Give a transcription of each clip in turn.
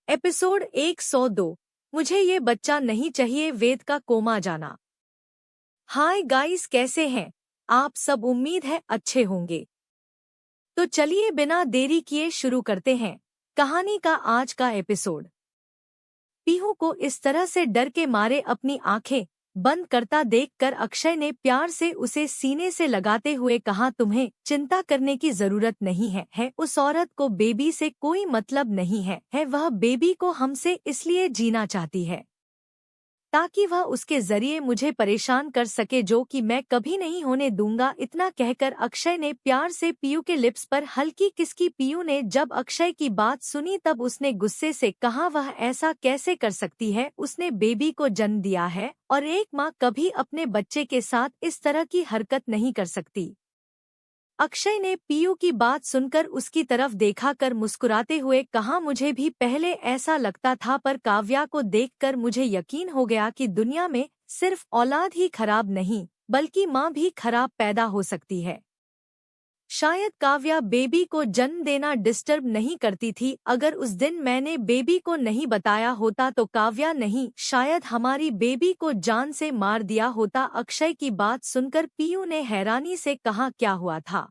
Episode 102। मुझे ये बच्चा नहीं चाहिए, वेद का कोमा जाना। हाय गाइस, कैसे हैं आप सब? उम्मीद है अच्छे होंगे। तो चलिए बिना देरी किए शुरू करते हैं कहानी का आज का एपिसोड। पीहू को इस तरह से डर के मारे अपनी आंखें बंद करता देखकर अक्षय ने प्यार से उसे सीने से लगाते हुए कहा, तुम्हें चिंता करने की जरूरत नहीं है। उस औरत को बेबी से कोई मतलब नहीं है। वह बेबी को हमसे इसलिए जीना चाहती है ताकि वह उसके जरिए मुझे परेशान कर सके, जो कि मैं कभी नहीं होने दूंगा। इतना कहकर अक्षय ने प्यार से पीयू के लिप्स पर हल्की किसकी। पीयू ने जब अक्षय की बात सुनी तब उसने गुस्से से कहा, वह ऐसा कैसे कर सकती है? उसने बेबी को जन्म दिया है और एक माँ कभी अपने बच्चे के साथ इस तरह की हरकत नहीं कर सकती। अक्षय ने पीयू की बात सुनकर उसकी तरफ देखा कर मुस्कुराते हुए कहा, मुझे भी पहले ऐसा लगता था, पर काव्या को देखकर मुझे यकीन हो गया कि दुनिया में सिर्फ औलाद ही खराब नहीं बल्कि माँ भी खराब पैदा हो सकती है। शायद काव्या बेबी को जन्म देना डिस्टर्ब नहीं करती थी। अगर उस दिन मैंने बेबी को नहीं बताया होता तो काव्या नहीं, शायद हमारी बेबी को जान से मार दिया होता। अक्षय की बात सुनकर पीयू ने हैरानी से कहा, क्या हुआ था?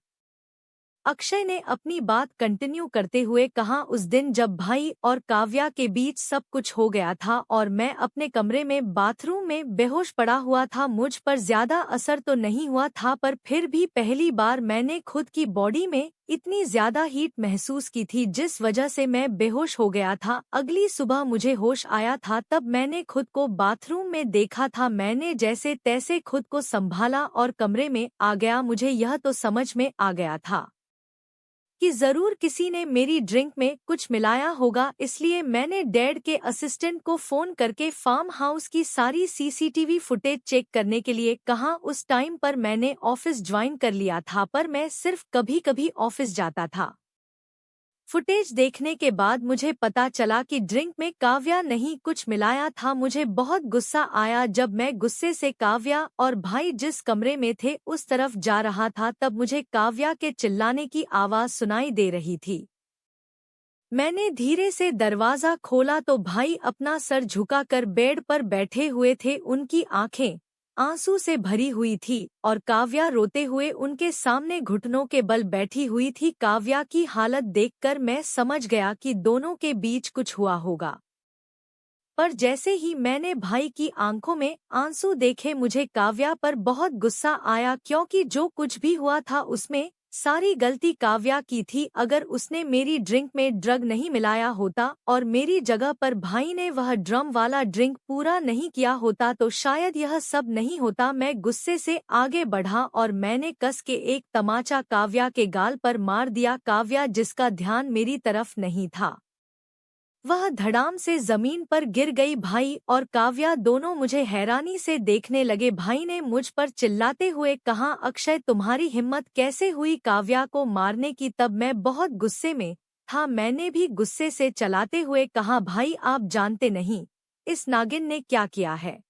अक्षय ने अपनी बात कंटिन्यू करते हुए कहा, उस दिन जब भाई और काव्या के बीच सब कुछ हो गया था और मैं अपने कमरे में बाथरूम में बेहोश पड़ा हुआ था। मुझ पर ज्यादा असर तो नहीं हुआ था, पर फिर भी पहली बार मैंने खुद की बॉडी में इतनी ज्यादा हीट महसूस की थी जिस वजह से मैं बेहोश हो गया था। अगली सुबह मुझे होश आया था, तब मैंने खुद को बाथरूम में देखा था। मैंने जैसे तैसे खुद को संभाला और कमरे में आ गया। मुझे यह तो समझ में आ गया था कि जरूर किसी ने मेरी ड्रिंक में कुछ मिलाया होगा, इसलिए मैंने डैड के असिस्टेंट को फोन करके फार्म हाउस की सारी सीसीटीवी फुटेज चेक करने के लिए कहा। उस टाइम पर मैंने ऑफिस ज्वाइन कर लिया था, पर मैं सिर्फ कभी कभी ऑफिस जाता था। फुटेज देखने के बाद मुझे पता चला कि ड्रिंक में काव्या नहीं कुछ मिलाया था। मुझे बहुत गुस्सा आया। जब मैं गुस्से से काव्या और भाई जिस कमरे में थे उस तरफ जा रहा था तब मुझे काव्या के चिल्लाने की आवाज सुनाई दे रही थी। मैंने धीरे से दरवाजा खोला तो भाई अपना सर झुकाकर बेड पर बैठे हुए थे। उनकी आंखें आंसू से भरी हुई थी और काव्या रोते हुए उनके सामने घुटनों के बल बैठी हुई थी। काव्या की हालत देखकर मैं समझ गया कि दोनों के बीच कुछ हुआ होगा, पर जैसे ही मैंने भाई की आंखों में आंसू देखे मुझे काव्या पर बहुत गुस्सा आया, क्योंकि जो कुछ भी हुआ था उसमें सारी गलती काव्या की थी। अगर उसने मेरी ड्रिंक में ड्रग नहीं मिलाया होता और मेरी जगह पर भाई ने वह ड्रम वाला ड्रिंक पूरा नहीं किया होता तो शायद यह सब नहीं होता। मैं गुस्से से आगे बढ़ा और मैंने कस के एक तमाचा काव्या के गाल पर मार दिया। काव्या, जिसका ध्यान मेरी तरफ नहीं था, वह धड़ाम से जमीन पर गिर गई। भाई और काव्या दोनों मुझे हैरानी से देखने लगे। भाई ने मुझ पर चिल्लाते हुए कहा, अक्षय तुम्हारी हिम्मत कैसे हुई काव्या को मारने की? तब मैं बहुत गुस्से में था। मैंने भी गुस्से से चलाते हुए कहा, भाई आप जानते नहीं इस नागिन ने क्या किया है।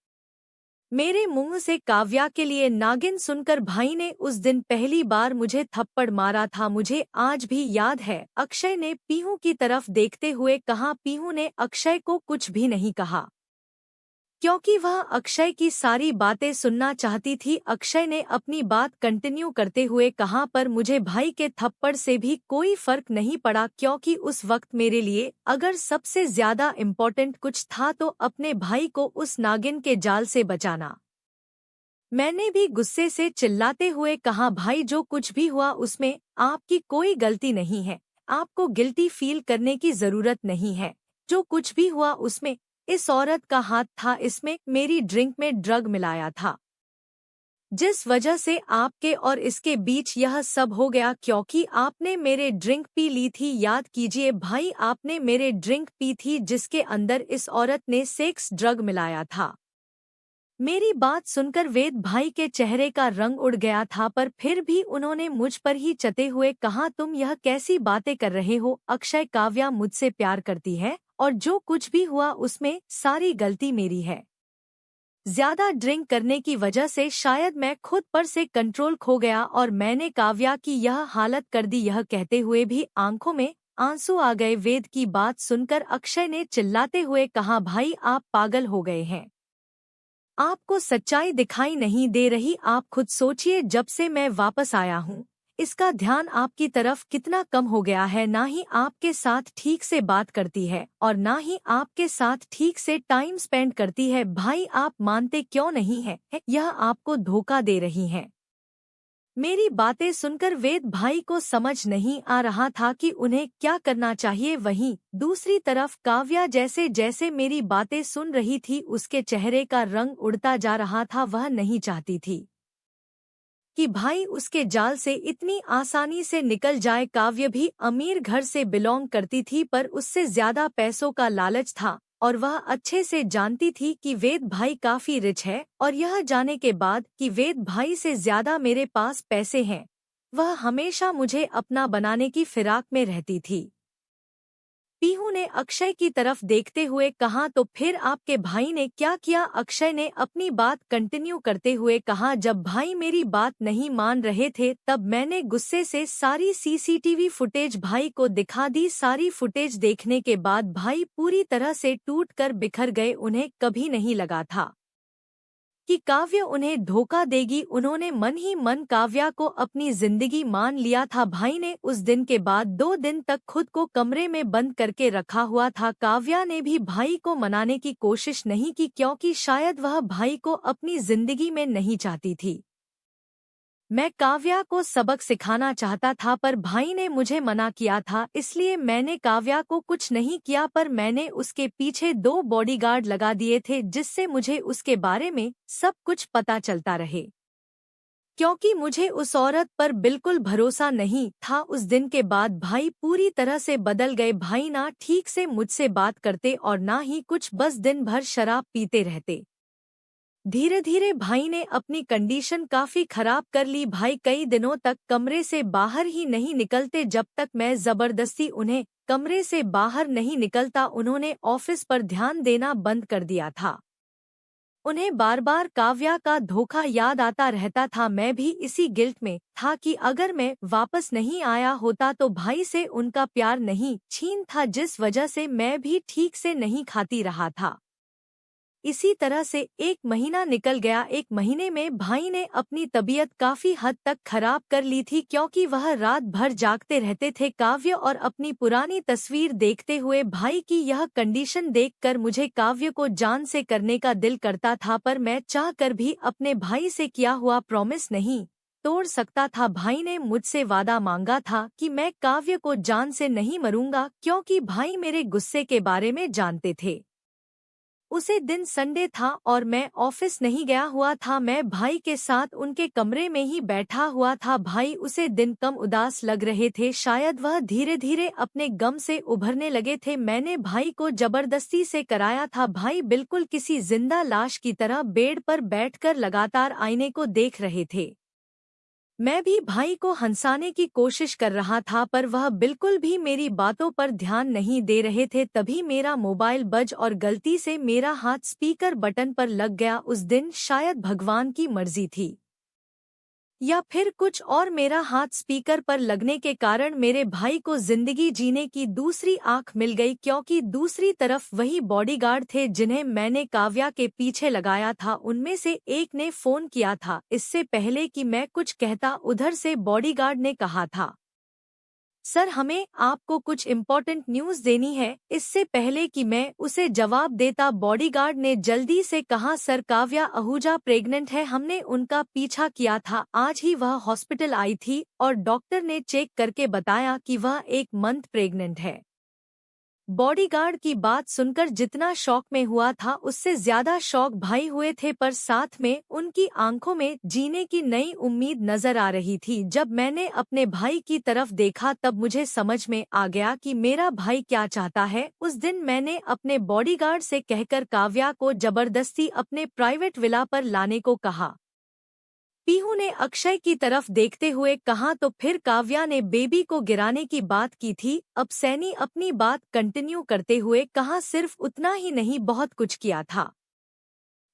मेरे मुंह से काव्या के लिए नागिन सुनकर भाई ने उस दिन पहली बार मुझे थप्पड़ मारा था, मुझे आज भी याद है। अक्षय ने पीहू की तरफ देखते हुए कहा। पीहू ने अक्षय को कुछ भी नहीं कहा क्योंकि वह अक्षय की सारी बातें सुनना चाहती थी। अक्षय ने अपनी बात कंटिन्यू करते हुए कहा, पर मुझे भाई के थप्पड़ से भी कोई फर्क नहीं पड़ा, क्योंकि उस वक्त मेरे लिए अगर सबसे ज्यादा इम्पोर्टेंट कुछ था तो अपने भाई को उस नागिन के जाल से बचाना। मैंने भी गुस्से से चिल्लाते हुए कहा, भाई जो कुछ भी हुआ उसमें आपकी कोई गलती नहीं है, आपको गिल्टी फील करने की जरूरत नहीं है। जो कुछ भी हुआ उसमें इस औरत का हाथ था, इसमें मेरी ड्रिंक में ड्रग मिलाया था जिस वजह से आपके और इसके बीच यह सब हो गया, क्योंकि आपने मेरे ड्रिंक पी ली थी। याद कीजिए भाई, आपने मेरे ड्रिंक पी थी जिसके अंदर इस औरत ने सेक्स ड्रग मिलाया था। मेरी बात सुनकर वेद भाई के चेहरे का रंग उड़ गया था, पर फिर भी उन्होंने मुझ पर ही चते हुए कहा, तुम यह कैसी बातें कर रहे हो अक्षय? काव्या मुझसे प्यार करती है और जो कुछ भी हुआ उसमें सारी गलती मेरी है। ज्यादा ड्रिंक करने की वजह से शायद मैं खुद पर से कंट्रोल खो गया और मैंने काव्या की यह हालत कर दी। यह कहते हुए भी आंखों में आंसू आ गए। वेद की बात सुनकर अक्षय ने चिल्लाते हुए कहा, भाई आप पागल हो गए हैं, आपको सच्चाई दिखाई नहीं दे रही? आप खुद सोचिए, जब से मैं वापस आया हूँ इसका ध्यान आपकी तरफ कितना कम हो गया है। ना ही आपके साथ ठीक से बात करती है और ना ही आपके साथ ठीक से टाइम स्पेंड करती है। भाई आप मानते क्यों नहीं हैं? यह आपको धोखा दे रही हैं। मेरी बातें सुनकर वेद भाई को समझ नहीं आ रहा था कि उन्हें क्या करना चाहिए। वहीं दूसरी तरफ काव्या जैसे जैसे मेरी बातें सुन रही थी उसके चेहरे का रंग उड़ता जा रहा था। वह नहीं चाहती थी कि भाई उसके जाल से इतनी आसानी से निकल जाए। काव्य भी अमीर घर से बिलोंग करती थी, पर उससे ज्यादा पैसों का लालच था और वह अच्छे से जानती थी कि वेद भाई काफी रिच है। और यह जाने के बाद कि वेद भाई से ज्यादा मेरे पास पैसे हैं, वह हमेशा मुझे अपना बनाने की फिराक में रहती थी। पीहू ने अक्षय की तरफ देखते हुए कहा, तो फिर आपके भाई ने क्या किया? अक्षय ने अपनी बात कंटिन्यू करते हुए कहा, जब भाई मेरी बात नहीं मान रहे थे तब मैंने गुस्से से सारी सीसीटीवी फुटेज भाई को दिखा दी। सारी फुटेज देखने के बाद भाई पूरी तरह से टूट कर बिखर गए। उन्हें कभी नहीं लगा था कि काव्य उन्हें धोखा देगी। उन्होंने मन ही मन काव्या को अपनी जिंदगी मान लिया था। भाई ने उस दिन के बाद 2 दिन तक खुद को कमरे में बंद करके रखा हुआ था। काव्या ने भी भाई को मनाने की कोशिश नहीं की, क्योंकि शायद वह भाई को अपनी जिंदगी में नहीं चाहती थी। मैं काव्या को सबक सिखाना चाहता था, पर भाई ने मुझे मना किया था, इसलिए मैंने काव्या को कुछ नहीं किया। पर मैंने उसके पीछे 2 बॉडीगार्ड लगा दिए थे, जिससे मुझे उसके बारे में सब कुछ पता चलता रहे, क्योंकि मुझे उस औरत पर बिल्कुल भरोसा नहीं था। उस दिन के बाद भाई पूरी तरह से बदल गए। भाई ना ठीक से मुझसे बात करते और ना ही कुछ, बस दिन भर शराब पीते रहते। धीरे धीरे भाई ने अपनी कंडीशन काफी खराब कर ली। भाई कई दिनों तक कमरे से बाहर ही नहीं निकलते। जब तक मैं जबरदस्ती उन्हें कमरे से बाहर नहीं निकलता, उन्होंने ऑफिस पर ध्यान देना बंद कर दिया था। उन्हें बार बार काव्या का धोखा याद आता रहता था। मैं भी इसी गिल्ट में था कि अगर मैं वापस नहीं आया होता तो भाई से उनका प्यार नहीं छीन था, जिस वजह से मैं भी ठीक से नहीं खाती रहा था। इसी तरह से 1 महीना निकल गया। 1 महीने में भाई ने अपनी तबीयत काफी हद तक खराब कर ली थी, क्योंकि वह रात भर जागते रहते थे। काव्य और अपनी पुरानी तस्वीर देखते हुए भाई की यह कंडीशन देखकर मुझे काव्य को जान से करने का दिल करता था, पर मैं चाह कर भी अपने भाई से किया हुआ प्रॉमिस नहीं तोड़ सकता था। भाई ने मुझसे वादा मांगा था कि मैं काव्य को जान से नहीं मरूंगा, क्योंकि भाई मेरे गुस्से के बारे में जानते थे। उसे दिन संडे था और मैं ऑफिस नहीं गया हुआ था। मैं भाई के साथ उनके कमरे में ही बैठा हुआ था। भाई उसे दिन कम उदास लग रहे थे, शायद वह धीरे धीरे अपने गम से उभरने लगे थे। मैंने भाई को जबरदस्ती से कराया था। भाई बिल्कुल किसी जिंदा लाश की तरह बेड पर बैठकर लगातार आईने को देख रहे थे। मैं भी भाई को हंसाने की कोशिश कर रहा था, पर वह बिल्कुल भी मेरी बातों पर ध्यान नहीं दे रहे थे। तभी मेरा मोबाइल बज और गलती से मेरा हाथ स्पीकर बटन पर लग गया। उस दिन शायद भगवान की मर्जी थी या फिर कुछ और, मेरा हाथ स्पीकर पर लगने के कारण मेरे भाई को जिंदगी जीने की दूसरी आंख मिल गई, क्योंकि दूसरी तरफ वही बॉडीगार्ड थे जिन्हें मैंने काव्या के पीछे लगाया था। उनमें से एक ने फोन किया था। इससे पहले कि मैं कुछ कहता, उधर से बॉडीगार्ड ने कहा था, सर हमें आपको कुछ इम्पोर्टेंट न्यूज़ देनी है। इससे पहले कि मैं उसे जवाब देता, बॉडीगार्ड ने जल्दी से कहा, सर काव्या आहूजा प्रेग्नेंट है। हमने उनका पीछा किया था, आज ही वह हॉस्पिटल आई थी और डॉक्टर ने चेक करके बताया कि वह 1 मंथ प्रेग्नेंट है। बॉडीगार्ड की बात सुनकर जितना शॉक में हुआ था, उससे ज्यादा शॉक भाई हुए थे, पर साथ में उनकी आंखों में जीने की नई उम्मीद नजर आ रही थी। जब मैंने अपने भाई की तरफ देखा तब मुझे समझ में आ गया कि मेरा भाई क्या चाहता है। उस दिन मैंने अपने बॉडीगार्ड से कहकर काव्या को जबरदस्ती अपने प्राइवेट विला पर लाने को कहा। पीहू ने अक्षय की तरफ देखते हुए कहा, तो फिर काव्या ने बेबी को गिराने की बात की थी। अब सैनी अपनी बात कंटिन्यू करते हुए कहा, सिर्फ उतना ही नहीं, बहुत कुछ किया था।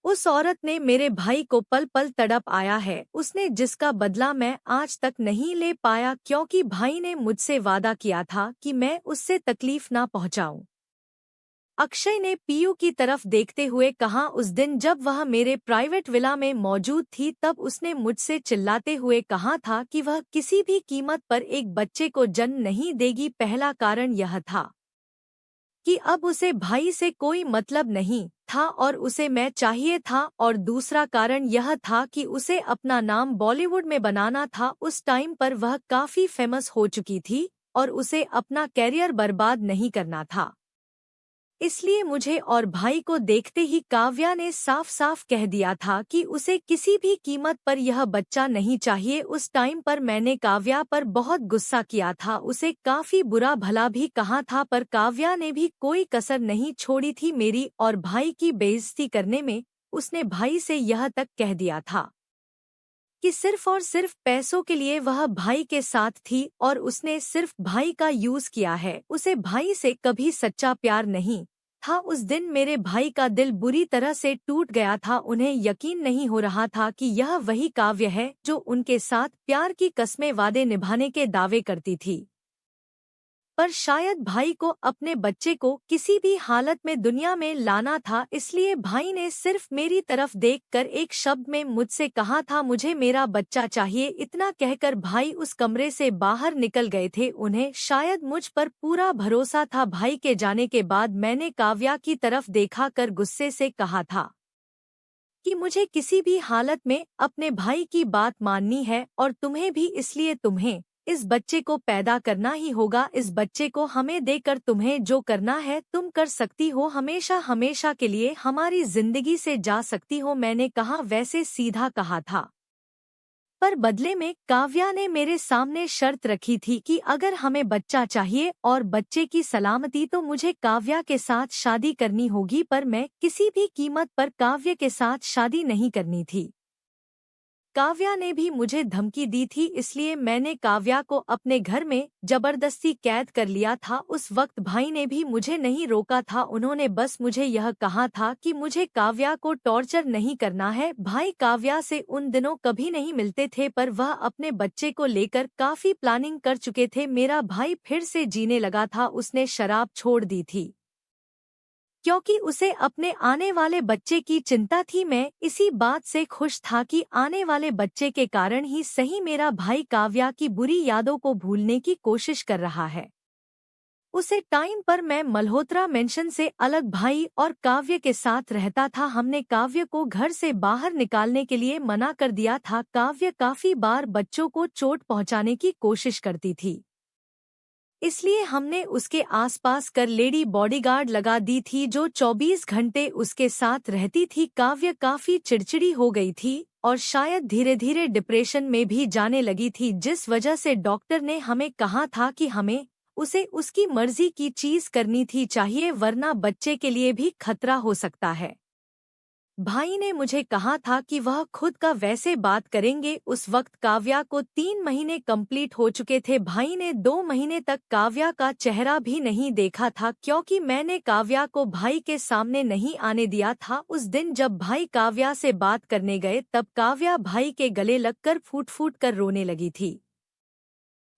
उस औरत ने मेरे भाई को पल पल तड़प आया है, उसने जिसका बदला मैं आज तक नहीं ले पाया क्योंकि भाई ने मुझसे वादा किया था कि मैं उससे तकलीफ ना पहुंचाऊं। अक्षय ने पीयू की तरफ देखते हुए कहा, उस दिन जब वह मेरे प्राइवेट विला में मौजूद थी तब उसने मुझसे चिल्लाते हुए कहा था कि वह किसी भी कीमत पर एक बच्चे को जन्म नहीं देगी। पहला कारण यह था कि अब उसे भाई से कोई मतलब नहीं था और उसे मैं चाहिए था, और दूसरा कारण यह था कि उसे अपना नाम बॉलीवुड में बनाना था। उस टाइम पर वह काफी फेमस हो चुकी थी और उसे अपना कैरियर बर्बाद नहीं करना था। इसलिए मुझे और भाई को देखते ही काव्या ने साफ साफ कह दिया था कि उसे किसी भी कीमत पर यह बच्चा नहीं चाहिए। उस टाइम पर मैंने काव्या पर बहुत गुस्सा किया था, उसे काफी बुरा भला भी कहा था, पर काव्या ने भी कोई कसर नहीं छोड़ी थी मेरी और भाई की बेइज्जती करने में। उसने भाई से यह तक कह दिया था कि सिर्फ और सिर्फ पैसों के लिए वह भाई के साथ थी और उसने सिर्फ भाई का यूज किया है, उसे भाई से कभी सच्चा प्यार नहीं था। उस दिन मेरे भाई का दिल बुरी तरह से टूट गया था, उन्हें यकीन नहीं हो रहा था कि यह वही काव्य है जो उनके साथ प्यार की कस्में वादे निभाने के दावे करती थी। पर शायद भाई को अपने बच्चे को किसी भी हालत में दुनिया में लाना था, इसलिए भाई ने सिर्फ मेरी तरफ देखकर एक शब्द में मुझसे कहा था, मुझे मेरा बच्चा चाहिए। इतना कहकर भाई उस कमरे से बाहर निकल गए थे। उन्हें शायद मुझ पर पूरा भरोसा था। भाई के जाने के बाद मैंने काव्या की तरफ देखा कर गुस्से से कहा था कि मुझे किसी भी हालत में अपने भाई की बात माननी है और तुम्हें भी, इसलिए तुम्हें इस बच्चे को पैदा करना ही होगा। इस बच्चे को हमें देकर तुम्हें जो करना है तुम कर सकती हो, हमेशा हमेशा के लिए हमारी जिंदगी से जा सकती हो। मैंने कहा, वैसे सीधा कहा था, पर बदले में काव्या ने मेरे सामने शर्त रखी थी कि अगर हमें बच्चा चाहिए और बच्चे की सलामती तो मुझे काव्या के साथ शादी करनी होगी, पर मैं किसी भी कीमत पर काव्य के साथ शादी नहीं करनी थी। काव्या ने भी मुझे धमकी दी थी, इसलिए मैंने काव्या को अपने घर में जबरदस्ती कैद कर लिया था। उस वक्त भाई ने भी मुझे नहीं रोका था, उन्होंने बस मुझे यह कहा था कि मुझे काव्या को टॉर्चर नहीं करना है। भाई काव्या से उन दिनों कभी नहीं मिलते थे, पर वह अपने बच्चे को लेकर काफी प्लानिंग कर चुके थे। मेरा भाई फिर से जीने लगा था, उसने शराब छोड़ दी थी क्योंकि उसे अपने आने वाले बच्चे की चिंता थी। मैं इसी बात से खुश था कि आने वाले बच्चे के कारण ही सही मेरा भाई काव्या की बुरी यादों को भूलने की कोशिश कर रहा है। उसे टाइम पर मैं मल्होत्रा मेंशन से अलग भाई और काव्य के साथ रहता था। हमने काव्य को घर से बाहर निकालने के लिए मना कर दिया था। काव्य काफी बार बच्चों को चोट पहुंचाने की कोशिश करती थी, इसलिए हमने उसके आसपास कर लेडी बॉडीगार्ड लगा दी थी जो 24 घंटे उसके साथ रहती थी। काव्य काफी चिड़चिड़ी हो गई थी और शायद धीरे धीरे डिप्रेशन में भी जाने लगी थी, जिस वजह से डॉक्टर ने हमें कहा था कि हमें उसे उसकी मर्जी की चीज करनी थी चाहिए, वरना बच्चे के लिए भी खतरा हो सकता है। भाई ने मुझे कहा था कि वह खुद का वैसे बात करेंगे। उस वक्त काव्या को 3 महीने कंप्लीट हो चुके थे। भाई ने 2 महीने तक काव्या का चेहरा भी नहीं देखा था क्योंकि मैंने काव्या को भाई के सामने नहीं आने दिया था। उस दिन जब भाई काव्या से बात करने गए तब काव्या भाई के गले लगकर फूट फूट कर रोने लगी थी।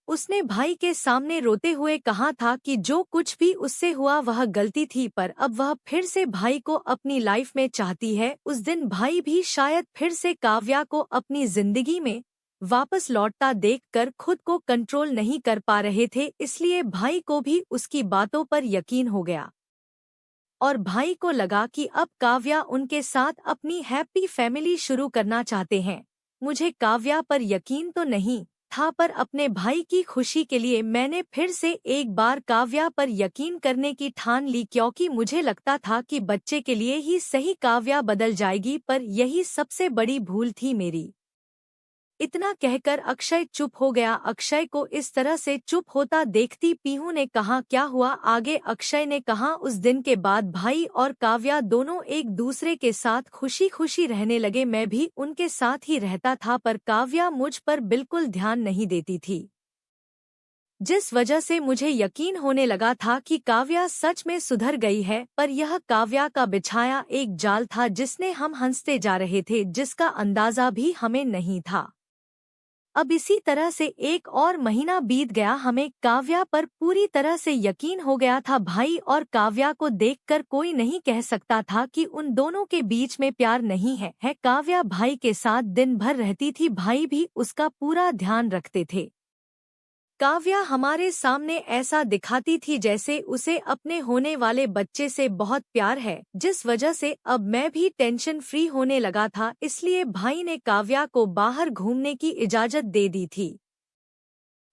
उसने भाई के सामने रोते हुए कहा था कि जो कुछ भी उससे हुआ वह गलती थी, पर अब वह फिर से भाई को अपनी लाइफ में चाहती है। उस दिन भाई भी शायद फिर से काव्या को अपनी जिंदगी में वापस लौटता देखकर खुद को कंट्रोल नहीं कर पा रहे थे, इसलिए भाई को भी उसकी बातों पर यकीन हो गया और भाई को लगा कि अब काव्या उनके साथ अपनी हैप्पी फैमिली शुरू करना चाहते हैं। मुझे काव्या पर यकीन तो नहीं था, पर अपने भाई की खुशी के लिए मैंने फिर से एक बार काव्या पर यकीन करने की ठान ली क्योंकि मुझे लगता था कि बच्चे के लिए ही सही काव्या बदल जाएगी, पर यही सबसे बड़ी भूल थी मेरी। इतना कहकर अक्षय चुप हो गया। अक्षय को इस तरह से चुप होता देखती पीहू ने कहा, क्या हुआ आगे? अक्षय ने कहा, उस दिन के बाद भाई और काव्या दोनों एक दूसरे के साथ खुशी खुशी रहने लगे। मैं भी उनके साथ ही रहता था, पर काव्या मुझ पर बिल्कुल ध्यान नहीं देती थी। जिस वजह से मुझे यकीन होने लगा था कि काव्या सच में सुधर गई है, पर यह काव्या का बिछाया एक जाल था जिसने हम हंसते जा रहे थे, जिसका अंदाजा भी हमें नहीं था। अब इसी तरह से एक और महीना बीत गया। हमें काव्या पर पूरी तरह से यकीन हो गया था। भाई और काव्या को देखकर कोई नहीं कह सकता था कि उन दोनों के बीच में प्यार नहीं है। काव्या भाई के साथ दिन भर रहती थी, भाई भी उसका पूरा ध्यान रखते थे। काव्या हमारे सामने ऐसा दिखाती थी जैसे उसे अपने होने वाले बच्चे से बहुत प्यार है, जिस वजह से अब मैं भी टेंशन फ्री होने लगा था। इसलिए भाई ने काव्या को बाहर घूमने की इजाजत दे दी थी।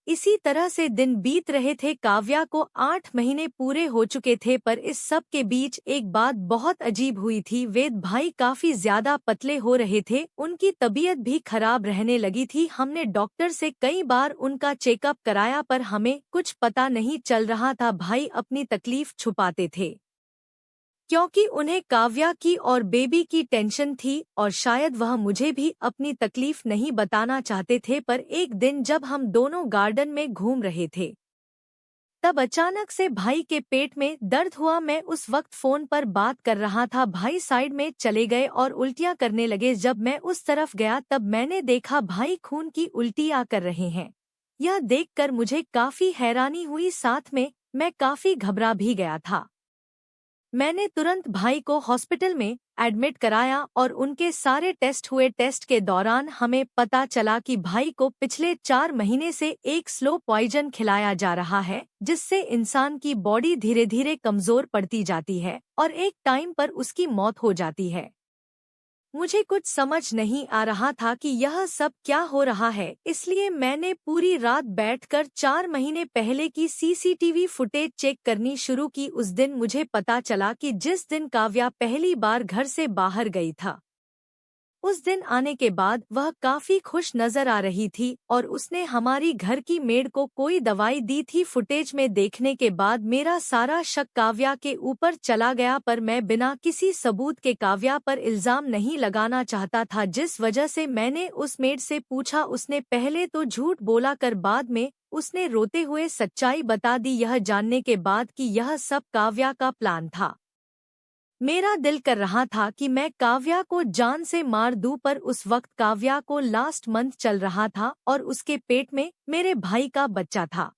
इसी तरह से दिन बीत रहे थे। काव्या को 8 महीने पूरे हो चुके थे, पर इस सब के बीच एक बात बहुत अजीब हुई थी। वेद भाई काफी ज्यादा पतले हो रहे थे, उनकी तबीयत भी खराब रहने लगी थी। हमने डॉक्टर से कई बार उनका चेकअप कराया, पर हमें कुछ पता नहीं चल रहा था। भाई अपनी तकलीफ छुपाते थे क्योंकि उन्हें काव्या की और बेबी की टेंशन थी, और शायद वह मुझे भी अपनी तकलीफ नहीं बताना चाहते थे। पर एक दिन जब हम दोनों गार्डन में घूम रहे थे, तब अचानक से भाई के पेट में दर्द हुआ। मैं उस वक्त फोन पर बात कर रहा था। भाई साइड में चले गए और उल्टियां करने लगे। जब मैं उस तरफ गया तब मैंने देखा भाई खून की उल्टियां कर रहे हैं। यह देखकर मुझे काफी हैरानी हुई, साथ में मैं काफी घबरा भी गया था। मैंने तुरंत भाई को हॉस्पिटल में एडमिट कराया और उनके सारे टेस्ट हुए। टेस्ट के दौरान हमें पता चला कि भाई को पिछले 4 महीने से एक स्लो पॉइजन खिलाया जा रहा है, जिससे इंसान की बॉडी धीरे धीरे कमजोर पड़ती जाती है और एक टाइम पर उसकी मौत हो जाती है। मुझे कुछ समझ नहीं आ रहा था कि यह सब क्या हो रहा है, इसलिए मैंने पूरी रात बैठकर 4 महीने पहले की सीसीटीवी फुटेज चेक करनी शुरू की। उस दिन मुझे पता चला कि जिस दिन काव्या पहली बार घर से बाहर गई था, उस दिन आने के बाद वह काफी खुश नजर आ रही थी और उसने हमारी घर की मेड को कोई दवाई दी थी। फुटेज में देखने के बाद मेरा सारा शक काव्या के ऊपर चला गया, पर मैं बिना किसी सबूत के काव्या पर इल्जाम नहीं लगाना चाहता था, जिस वजह से मैंने उस मेड से पूछा। उसने पहले तो झूठ बोला कर बाद में उसने रोते हुए सच्चाई बता दी, यह जानने के बाद कि यह सब काव्या का प्लान था। मेरा दिल कर रहा था कि मैं काव्या को जान से मार दूं, पर उस वक्त काव्या को लास्ट मंथ चल रहा था और उसके पेट में मेरे भाई का बच्चा था।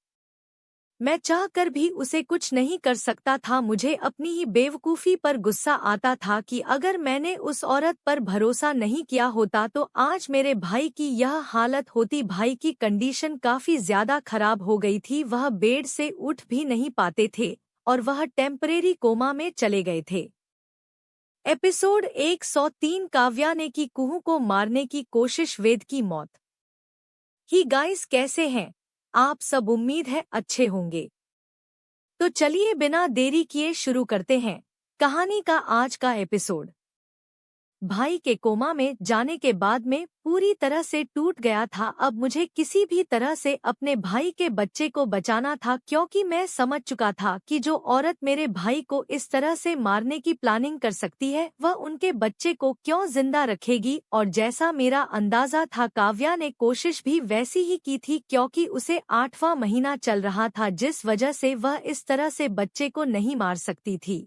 मैं चाहकर भी उसे कुछ नहीं कर सकता था। मुझे अपनी ही बेवकूफ़ी पर गुस्सा आता था कि अगर मैंने उस औरत पर भरोसा नहीं किया होता तो आज मेरे भाई की यह हालत होती। भाई की कंडीशन काफ़ी ज़्यादा खराब हो गई थी, वह बेड से उठ भी नहीं पाते थे और वह टेम्परेरी कोमा में चले गए थे। एपिसोड 103 काव्या ने की कुहू को मारने की कोशिश, वेद की मौत। ही गाइस, कैसे हैं आप सब? उम्मीद है अच्छे होंगे। तो चलिए बिना देरी किए शुरू करते हैं कहानी का आज का एपिसोड। भाई के कोमा में जाने के बाद मैं पूरी तरह से टूट गया था। अब मुझे किसी भी तरह से अपने भाई के बच्चे को बचाना था, क्योंकि मैं समझ चुका था कि जो औरत मेरे भाई को इस तरह से मारने की प्लानिंग कर सकती है, वह उनके बच्चे को क्यों जिंदा रखेगी। और जैसा मेरा अंदाजा था, काव्या ने कोशिश भी वैसी ही की थी, क्योंकि उसे 8वां महीना चल रहा था, जिस वजह से वह इस तरह से बच्चे को नहीं मार सकती थी।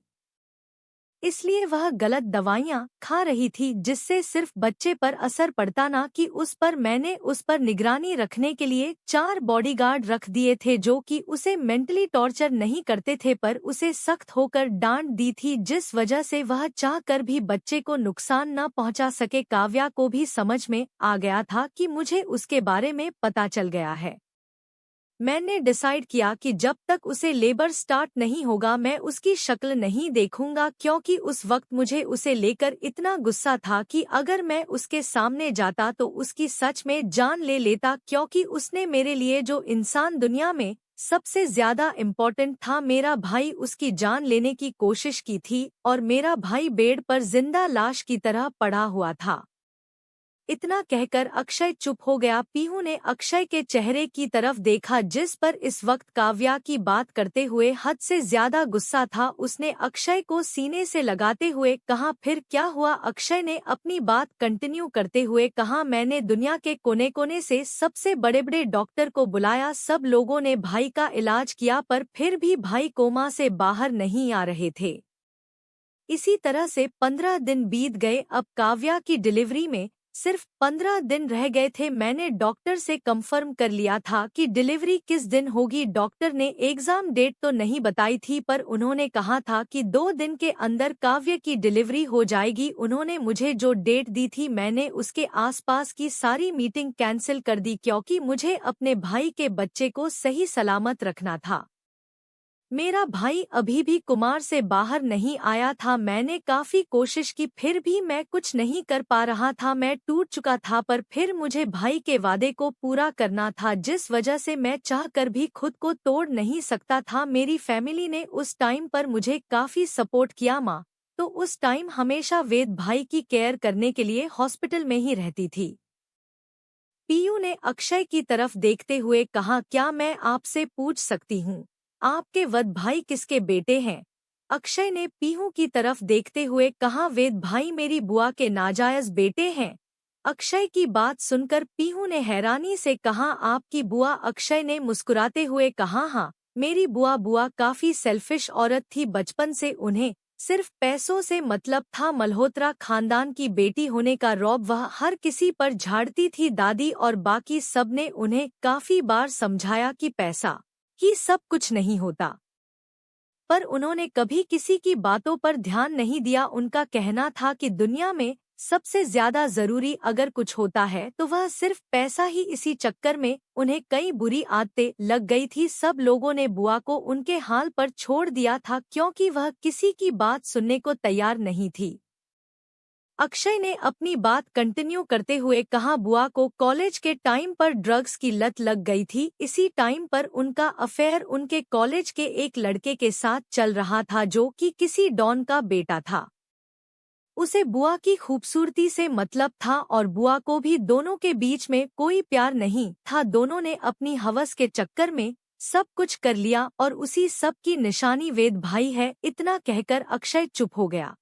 इसलिए वह गलत दवाइयां खा रही थी, जिससे सिर्फ बच्चे पर असर पड़ता ना कि उस पर। मैंने उस पर निगरानी रखने के लिए 4 बॉडीगार्ड रख दिए थे, जो कि उसे मेंटली टॉर्चर नहीं करते थे, पर उसे सख्त होकर डांट दी थी, जिस वजह से वह चाहकर भी बच्चे को नुकसान न पहुंचा सके। काव्या को भी समझ में आ गया था कि मुझे उसके बारे में पता चल गया है। मैंने डिसाइड किया कि जब तक उसे लेबर स्टार्ट नहीं होगा मैं उसकी शक्ल नहीं देखूंगा, क्योंकि उस वक्त मुझे उसे लेकर इतना गुस्सा था कि अगर मैं उसके सामने जाता तो उसकी सच में जान ले लेता, क्योंकि उसने मेरे लिए जो इंसान दुनिया में सबसे ज्यादा इम्पोर्टेंट था, मेरा भाई, उसकी जान लेने की कोशिश की थी और मेरा भाई बेड पर जिंदा लाश की तरह पड़ा हुआ था। इतना कहकर अक्षय चुप हो गया। पीहू ने अक्षय के चेहरे की तरफ देखा जिस पर इस वक्त काव्या की बात करते हुए हद से ज्यादा गुस्सा था। उसने अक्षय को सीने से लगाते हुए कहा, फिर क्या हुआ? अक्षय ने अपनी बात कंटिन्यू करते हुए कहा, मैंने दुनिया के कोने कोने से सबसे बड़े बड़े डॉक्टर को बुलाया, सब लोगों ने भाई का इलाज किया पर फिर भी भाई कोमा से बाहर नहीं आ रहे थे। इसी तरह से 15 दिन बीत गए। अब काव्या की डिलीवरी में सिर्फ 15 दिन रह गए थे। मैंने डॉक्टर से कंफर्म कर लिया था कि डिलीवरी किस दिन होगी। डॉक्टर ने एग्जाम डेट तो नहीं बताई थी पर उन्होंने कहा था कि 2 दिन के अंदर काव्य की डिलीवरी हो जाएगी। उन्होंने मुझे जो डेट दी थी मैंने उसके आसपास की सारी मीटिंग कैंसिल कर दी क्योंकि मुझे अपने भाई के बच्चे को सही सलामत रखना था। मेरा भाई अभी भी कुमार से बाहर नहीं आया था। मैंने काफी कोशिश की फिर भी मैं कुछ नहीं कर पा रहा था। मैं टूट चुका था पर फिर मुझे भाई के वादे को पूरा करना था जिस वजह से मैं चाहकर भी खुद को तोड़ नहीं सकता था। मेरी फैमिली ने उस टाइम पर मुझे काफी सपोर्ट किया। माँ तो उस टाइम हमेशा वेद भाई की केयर करने के लिए हॉस्पिटल में ही रहती थी। पीयू ने अक्षय की तरफ देखते हुए कहा, क्या मैं आपसे पूछ सकती हूँ आपके वद भाई किसके बेटे हैं? अक्षय ने पीहू की तरफ देखते हुए कहा, वेद भाई मेरी बुआ के नाजायज बेटे हैं। अक्षय की बात सुनकर पीहू ने हैरानी से कहा, आपकी बुआ? अक्षय ने मुस्कुराते हुए कहा, हाँ मेरी बुआ काफी सेल्फिश औरत थी। बचपन से उन्हें सिर्फ पैसों से मतलब था। मल्होत्रा खानदान की बेटी होने का रौब वह हर किसी पर झाड़ती थी। दादी और बाकी सब ने उन्हें काफी बार समझाया कि पैसा ही सब कुछ नहीं होता, पर उन्होंने कभी किसी की बातों पर ध्यान नहीं दिया। उनका कहना था कि दुनिया में सबसे ज्यादा जरूरी अगर कुछ होता है तो वह सिर्फ पैसा ही। इसी चक्कर में उन्हें कई बुरी आदतें लग गई थी। सब लोगों ने बुआ को उनके हाल पर छोड़ दिया था क्योंकि वह किसी की बात सुनने को तैयार नहीं थी। अक्षय ने अपनी बात कंटिन्यू करते हुए कहा, बुआ को कॉलेज के टाइम पर ड्रग्स की लत लग गई थी। इसी टाइम पर उनका अफेयर उनके कॉलेज के एक लड़के के साथ चल रहा था जो कि किसी डॉन का बेटा था। उसे बुआ की खूबसूरती से मतलब था और बुआ को भी दोनों के बीच में कोई प्यार नहीं था। दोनों ने अपनी हवस के चक्कर में सब कुछ कर लिया और उसी सब की निशानी वेद भाई है। इतना कहकर अक्षय चुप हो गया।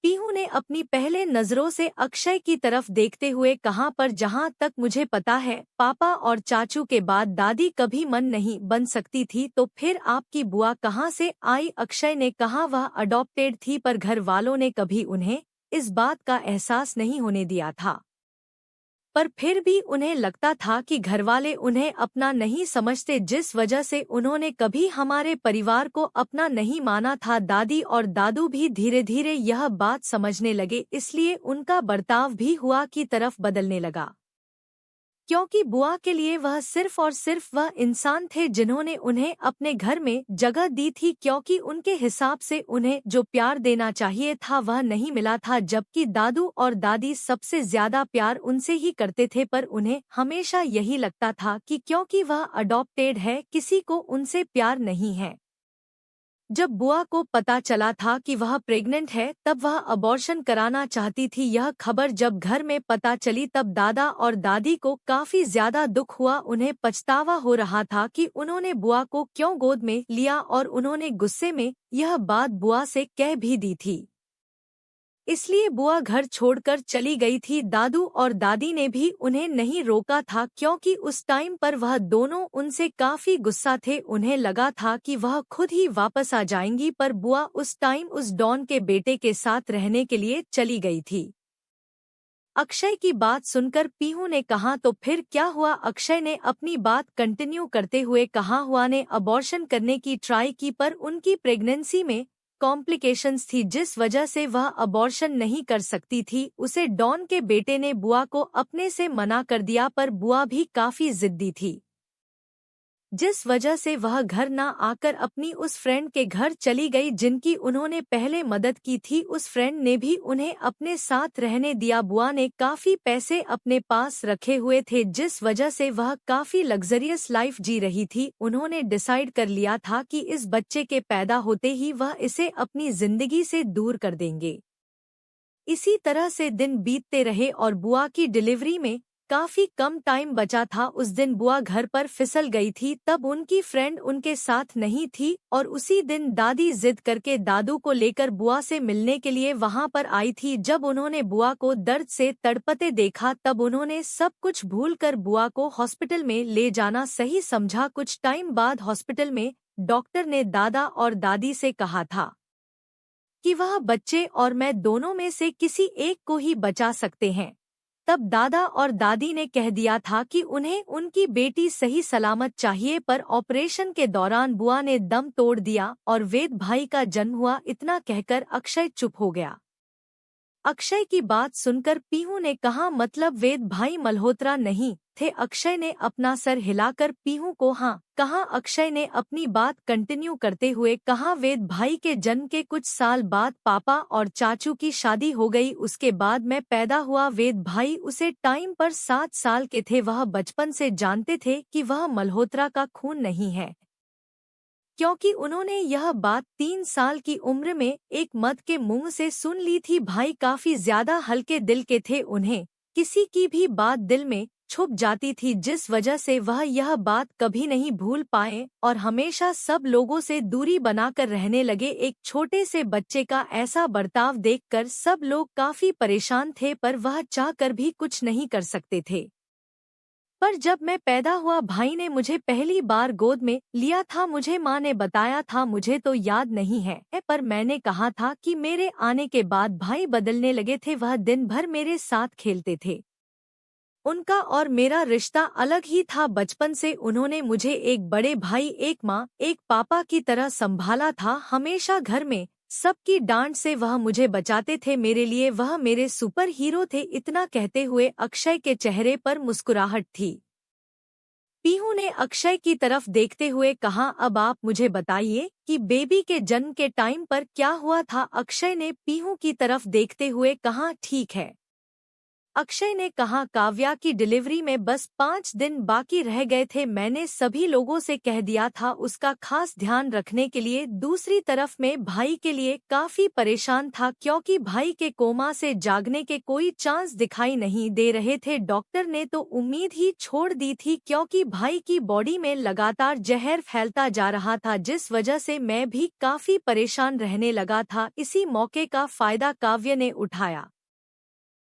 पीहू ने अपनी पहले नजरों से अक्षय की तरफ देखते हुए कहा, पर जहां तक मुझे पता है पापा और चाचू के बाद दादी कभी मन नहीं बन सकती थी, तो फिर आपकी बुआ कहां से आई? अक्षय ने कहा, वह अडॉप्टेड थी पर घर वालों ने कभी उन्हें इस बात का एहसास नहीं होने दिया था। पर फिर भी उन्हें लगता था कि घरवाले उन्हें अपना नहीं समझते जिस वजह से उन्होंने कभी हमारे परिवार को अपना नहीं माना था। दादी और दादू भी धीरे धीरे यह बात समझने लगे, इसलिए उनका बर्ताव भी हुआ की तरफ बदलने लगा। क्योंकि बुआ के लिए वह सिर्फ और सिर्फ वह इंसान थे जिन्होंने उन्हें अपने घर में जगह दी थी, क्योंकि उनके हिसाब से उन्हें जो प्यार देना चाहिए था वह नहीं मिला था। जबकि दादू और दादी सबसे ज्यादा प्यार उनसे ही करते थे, पर उन्हें हमेशा यही लगता था कि क्योंकि वह अडॉप्टेड है किसी को उनसे प्यार नहीं है। जब बुआ को पता चला था कि वह प्रेग्नेंट है तब वह अबॉर्शन कराना चाहती थी। यह खबर जब घर में पता चली तब दादा और दादी को काफी ज्यादा दुख हुआ। उन्हें पछतावा हो रहा था कि उन्होंने बुआ को क्यों गोद में लिया और उन्होंने गुस्से में यह बात बुआ से कह भी दी थी। इसलिए बुआ घर छोड़कर चली गई थी। दादू और दादी ने भी उन्हें नहीं रोका था क्योंकि उस टाइम पर वह दोनों उनसे काफी गुस्सा थे। उन्हें लगा था कि वह खुद ही वापस आ जाएंगी, पर बुआ उस टाइम उस डॉन के बेटे के साथ रहने के लिए चली गई थी। अक्षय की बात सुनकर पीहू ने कहा, तो फिर क्या हुआ? अक्षय ने अपनी बात कंटिन्यू करते हुए कहा, हुआ ने अबॉर्शन करने की ट्राई की पर उनकी प्रेगनेंसी में कॉम्प्लिकेशंस थी जिस वजह से वह अबॉर्शन नहीं कर सकती थी। उसे डॉन के बेटे ने बुआ को अपने से मना कर दिया, पर बुआ भी काफी जिद्दी थी जिस वजह से वह घर ना आकर अपनी उस फ्रेंड के घर चली गई जिनकी उन्होंने पहले मदद की थी। उस फ्रेंड ने भी उन्हें अपने साथ रहने दिया। बुआ ने काफी पैसे अपने पास रखे हुए थे जिस वजह से वह काफी लग्जरियस लाइफ जी रही थी। उन्होंने डिसाइड कर लिया था कि इस बच्चे के पैदा होते ही वह इसे अपनी जिंदगी से दूर कर देंगे। इसी तरह से दिन बीतते रहे और बुआ की डिलीवरी में काफी कम टाइम बचा था। उस दिन बुआ घर पर फिसल गई थी, तब उनकी फ्रेंड उनके साथ नहीं थी और उसी दिन दादी जिद करके दादू को लेकर बुआ से मिलने के लिए वहां पर आई थी। जब उन्होंने बुआ को दर्द से तड़पते देखा तब उन्होंने सब कुछ भूलकर बुआ को हॉस्पिटल में ले जाना सही समझा। कुछ टाइम बाद हॉस्पिटल में डॉक्टर ने दादा और दादी से कहा था कि वह बच्चे और मैं दोनों में से किसी एक को ही बचा सकते हैं। तब दादा और दादी ने कह दिया था कि उन्हें उनकी बेटी सही सलामत चाहिए, पर ऑपरेशन के दौरान बुआ ने दम तोड़ दिया और वेद भाई का जन्म हुआ। इतना कहकर अक्षय चुप हो गया। अक्षय की बात सुनकर पीहू ने कहा, मतलब वेद भाई मल्होत्रा नहीं थे? अक्षय ने अपना सर हिलाकर पीहू को हाँ कहा। अक्षय ने अपनी बात कंटिन्यू करते हुए कहा, वेद भाई के जन्म के कुछ साल बाद पापा और चाचू की शादी हो गई। उसके बाद मैं पैदा हुआ। वेद भाई उसे टाइम पर 7 साल के थे। वह बचपन से जानते थे कि वह मल्होत्रा का खून नहीं है, क्योंकि उन्होंने यह बात 3 साल की उम्र में एक मर्द के मुंह से सुन ली थी। भाई काफी ज्यादा हल्के दिल के थे, उन्हें किसी की भी बात दिल में छुप जाती थी, जिस वजह से वह यह बात कभी नहीं भूल पाए और हमेशा सब लोगों से दूरी बनाकर रहने लगे। एक छोटे से बच्चे का ऐसा बर्ताव देखकर सब लोग काफी परेशान थे, पर वह चाहकर भी कुछ नहीं कर सकते थे। पर जब मैं पैदा हुआ भाई ने मुझे पहली बार गोद में लिया था। मुझे माँ ने बताया था, मुझे तो याद नहीं है, पर मैंने कहा था कि मेरे आने के बाद भाई बदलने लगे थे। वह दिन भर मेरे साथ खेलते थे। उनका और मेरा रिश्ता अलग ही था। बचपन से उन्होंने मुझे एक बड़े भाई, एक माँ, एक पापा की तरह संभाला था। हमेशा घर में सबकी डांट से वह मुझे बचाते थे। मेरे लिए वह मेरे सुपर हीरो थे। इतना कहते हुए अक्षय के चेहरे पर मुस्कुराहट थी। पीहू ने अक्षय की तरफ देखते हुए कहा, अब आप मुझे बताइए कि बेबी के जन्म के टाइम पर क्या हुआ था? अक्षय ने पीहू की तरफ देखते हुए कहा, ठीक है। अक्षय ने कहा, काव्या की डिलीवरी में बस 5 दिन बाकी रह गए थे। मैंने सभी लोगों से कह दिया था उसका खास ध्यान रखने के लिए। दूसरी तरफ मैं भाई के लिए काफी परेशान था, क्योंकि भाई के कोमा से जागने के कोई चांस दिखाई नहीं दे रहे थे। डॉक्टर ने तो उम्मीद ही छोड़ दी थी, क्योंकि भाई की बॉडी में लगातार जहर फैलता जा रहा था, जिस वजह से मैं भी काफी परेशान रहने लगा था। इसी मौके का फायदा काव्य ने उठाया।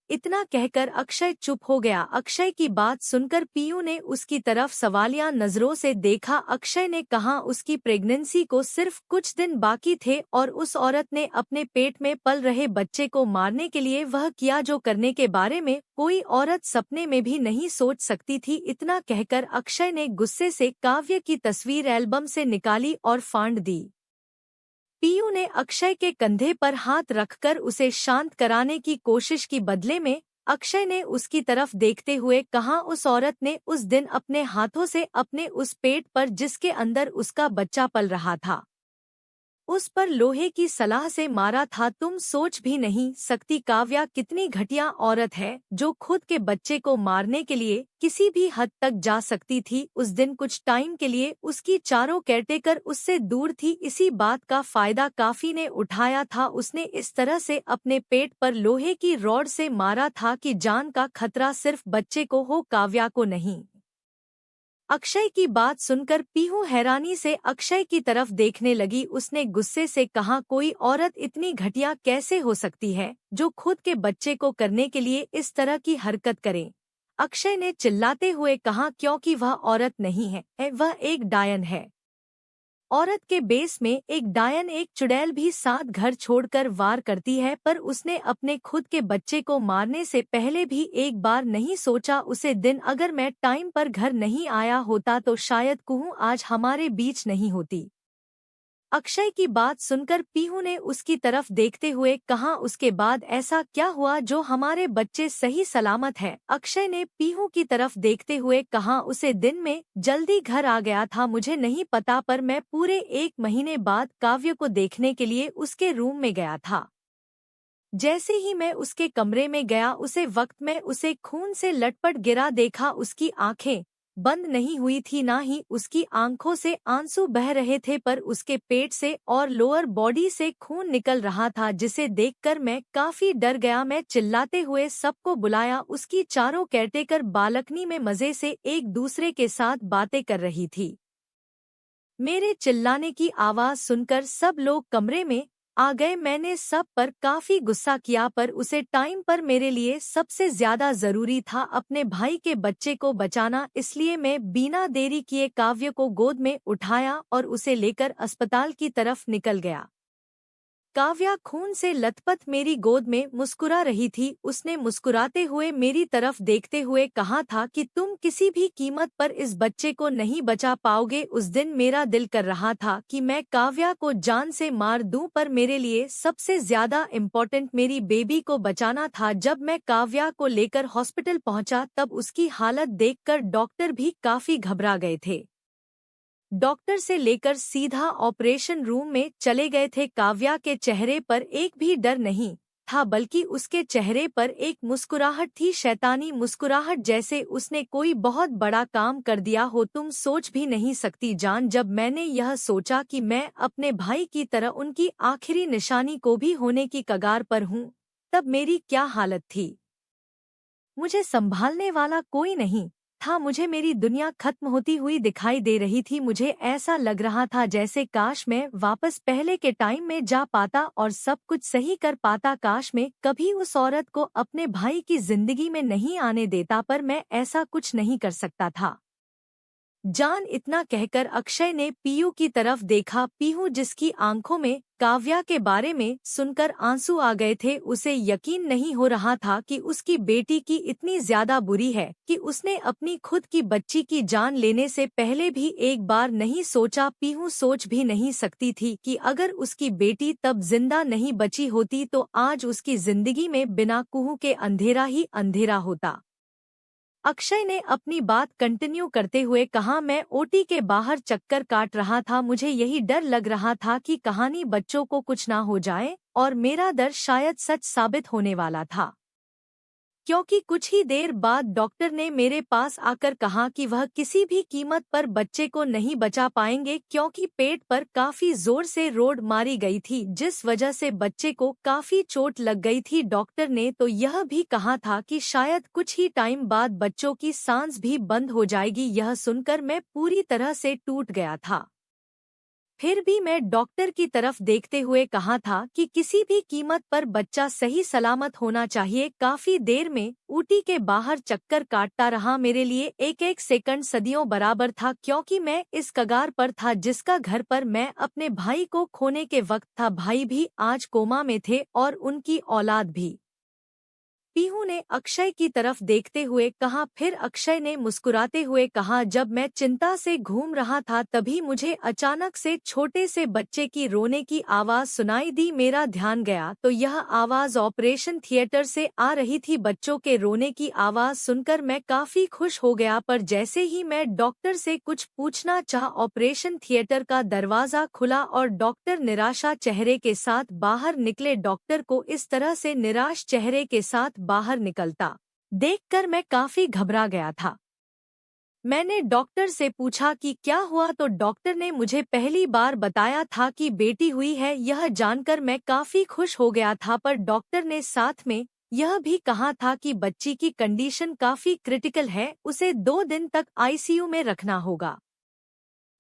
इतना कहकर अक्षय चुप हो गया। अक्षय की बात सुनकर पीयू ने उसकी तरफ सवालिया नजरों से देखा। अक्षय ने कहा, उसकी प्रेगनेंसी को सिर्फ कुछ दिन बाकी थे और उस औरत ने अपने पेट में पल रहे बच्चे को मारने के लिए वह किया जो करने के बारे में कोई औरत सपने में भी नहीं सोच सकती थी। इतना कहकर अक्षय ने गुस्से से काव्य की तस्वीर एल्बम से निकाली और फाड़ दी। पीयू ने अक्षय के कंधे पर हाथ रखकर उसे शांत कराने की कोशिश की। बदले में अक्षय ने उसकी तरफ देखते हुए कहा, उस औरत ने उस दिन अपने हाथों से अपने उस पेट पर जिसके अंदर उसका बच्चा पल रहा था, उस पर लोहे की सलाह से मारा था। तुम सोच भी नहीं सकती काव्या कितनी घटिया औरत है, जो खुद के बच्चे को मारने के लिए किसी भी हद तक जा सकती थी। उस दिन कुछ टाइम के लिए उसकी चारों केयरटेकर उससे दूर थी। इसी बात का फायदा काफी ने उठाया था। उसने इस तरह से अपने पेट पर लोहे की रॉड से मारा था कि जान का खतरा सिर्फ बच्चे को हो, काव्या को नहीं। अक्षय की बात सुनकर पीहू हैरानी से अक्षय की तरफ देखने लगी। उसने गुस्से से कहा, कोई औरत इतनी घटिया कैसे हो सकती है जो खुद के बच्चे को करने के लिए इस तरह की हरकत करे? अक्षय ने चिल्लाते हुए कहा, क्योंकि वह औरत नहीं है, वह एक डायन है। औरत के बेस में एक डायन, एक चुड़ैल भी साथ घर छोड़कर वार करती है, पर उसने अपने खुद के बच्चे को मारने से पहले भी एक बार नहीं सोचा। उसे दिन अगर मैं टाइम पर घर नहीं आया होता तो शायद कुहू आज हमारे बीच नहीं होती। अक्षय की बात सुनकर पीहू ने उसकी तरफ देखते हुए कहा, उसके बाद ऐसा क्या हुआ जो हमारे बच्चे सही सलामत है? अक्षय ने पीहू की तरफ देखते हुए कहा, उसे दिन में जल्दी घर आ गया था, मुझे नहीं पता, पर मैं पूरे 1 महीने बाद काव्य को देखने के लिए उसके रूम में गया था। जैसे ही मैं उसके कमरे में गया उसे वक्त में उसे खून से लटपट गिरा देखा। उसकी आंखें बंद नहीं हुई थी, ना ही उसकी आंखों से आंसू बह रहे थे, पर उसके पेट से और लोअर बॉडी से खून निकल रहा था, जिसे देखकर मैं काफी डर गया। मैं चिल्लाते हुए सबको बुलाया। उसकी चारों केयरटेकर बालकनी में मजे से एक दूसरे के साथ बातें कर रही थी। मेरे चिल्लाने की आवाज सुनकर सब लोग कमरे में आ गए। मैंने सब पर काफी गुस्सा किया, पर उसे टाइम पर मेरे लिए सबसे ज्यादा जरूरी था अपने भाई के बच्चे को बचाना, इसलिए मैं बिना देरी किए काव्य को गोद में उठाया और उसे लेकर अस्पताल की तरफ निकल गया। काव्या खून से लथपथ मेरी गोद में मुस्कुरा रही थी। उसने मुस्कुराते हुए मेरी तरफ देखते हुए कहा था कि तुम किसी भी कीमत पर इस बच्चे को नहीं बचा पाओगे। उस दिन मेरा दिल कर रहा था कि मैं काव्या को जान से मार दूं, पर मेरे लिए सबसे ज्यादा इम्पोर्टेंट मेरी बेबी को बचाना था। जब मैं काव्या को लेकर हॉस्पिटल पहुंचा तब उसकी हालत देखकर डॉक्टर भी काफी घबरा गए थे। डॉक्टर से लेकर सीधा ऑपरेशन रूम में चले गए थे। काव्या के चेहरे पर एक भी डर नहीं था, बल्कि उसके चेहरे पर एक मुस्कुराहट थी, शैतानी मुस्कुराहट, जैसे उसने कोई बहुत बड़ा काम कर दिया हो। तुम सोच भी नहीं सकती जान, जब मैंने यह सोचा कि मैं अपने भाई की तरह उनकी आखिरी निशानी को भी होने की कगार पर हूँ, तब मेरी क्या हालत थी। मुझे संभालने वाला कोई नहीं था। मुझे मेरी दुनिया खत्म होती हुई दिखाई दे रही थी। मुझे ऐसा लग रहा था जैसे काश मैं वापस पहले के टाइम में जा पाता और सब कुछ सही कर पाता। काश मैं कभी उस औरत को अपने भाई की जिंदगी में नहीं आने देता, पर मैं ऐसा कुछ नहीं कर सकता था जान। इतना कहकर अक्षय ने पीयू की तरफ देखा। पीयू, जिसकी आंखों में काव्या के बारे में सुनकर आंसू आ गए थे। उसे यकीन नहीं हो रहा था कि उसकी बेटी की इतनी ज्यादा बुरी है कि उसने अपनी खुद की बच्ची की जान लेने से पहले भी एक बार नहीं सोचा। पीयू सोच भी नहीं सकती थी कि अगर उसकी बेटी तब जिंदा नहीं बची होती तो आज उसकी जिंदगी में बिना कुहू के अंधेरा ही अंधेरा होता। अक्षय ने अपनी बात कंटिन्यू करते हुए कहा, मैं ओटी के बाहर चक्कर काट रहा था। मुझे यही डर लग रहा था कि कहानी बच्चों को कुछ ना हो जाए, और मेरा डर शायद सच साबित होने वाला था, क्योंकि कुछ ही देर बाद डॉक्टर ने मेरे पास आकर कहा कि वह किसी भी कीमत पर बच्चे को नहीं बचा पाएंगे, क्योंकि पेट पर काफी जोर से रोड मारी गई थी, जिस वजह से बच्चे को काफी चोट लग गई थी। डॉक्टर ने तो यह भी कहा था कि शायद कुछ ही टाइम बाद बच्चों की सांस भी बंद हो जाएगी। यह सुनकर मैं पूरी तरह से टूट गया था। फिर भी मैं डॉक्टर की तरफ देखते हुए कहा था कि किसी भी कीमत पर बच्चा सही सलामत होना चाहिए। काफी देर में ऊटी के बाहर चक्कर काटता रहा। मेरे लिए एक एक सेकंड सदियों बराबर था, क्योंकि मैं इस कगार पर था जिसका घर पर मैं अपने भाई को खोने के वक्त था। भाई भी आज कोमा में थे और उनकी औलाद भी। पीहू ने अक्षय की तरफ देखते हुए कहा। फिर अक्षय ने मुस्कुराते हुए कहा, जब मैं चिंता से घूम रहा था तभी मुझे अचानक से छोटे से बच्चे की रोने की आवाज सुनाई दी। मेरा ध्यान गया तो यह आवाज ऑपरेशन थिएटर से आ रही थी। बच्चों के रोने की आवाज सुनकर मैं काफी खुश हो गया, पर जैसे ही मैं डॉक्टर से कुछ पूछना चाहा, ऑपरेशन थिएटर का दरवाजा खुला और डॉक्टर निराशा चेहरे के साथ बाहर निकले। डॉक्टर को इस तरह से निराश चेहरे के साथ बाहर निकलता देखकर मैं काफी घबरा गया था। मैंने डॉक्टर से पूछा कि क्या हुआ, तो डॉक्टर ने मुझे पहली बार बताया था कि बेटी हुई है। यह जानकर मैं काफी खुश हो गया था, पर डॉक्टर ने साथ में यह भी कहा था कि बच्ची की कंडीशन काफी क्रिटिकल है, उसे 2 दिन तक आईसीयू में रखना होगा।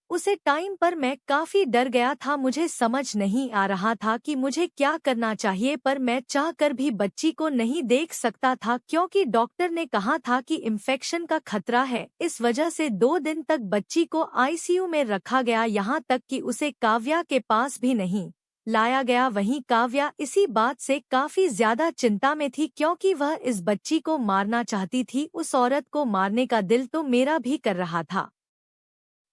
उसे टाइम पर मैं काफी डर गया था। मुझे समझ नहीं आ रहा था कि मुझे क्या करना चाहिए, पर मैं चाहकर भी बच्ची को नहीं देख सकता था, क्योंकि डॉक्टर ने कहा था कि इन्फेक्शन का खतरा है। इस वजह से 2 दिन तक बच्ची को आईसीयू में रखा गया, यहाँ तक कि उसे काव्या के पास भी नहीं लाया गया। वहीं काव्या इसी बात से काफी ज्यादा चिंता में थी, क्योंकि वह इस बच्ची को मारना चाहती थी। उस औरत को मारने का दिल तो मेरा भी कर रहा था,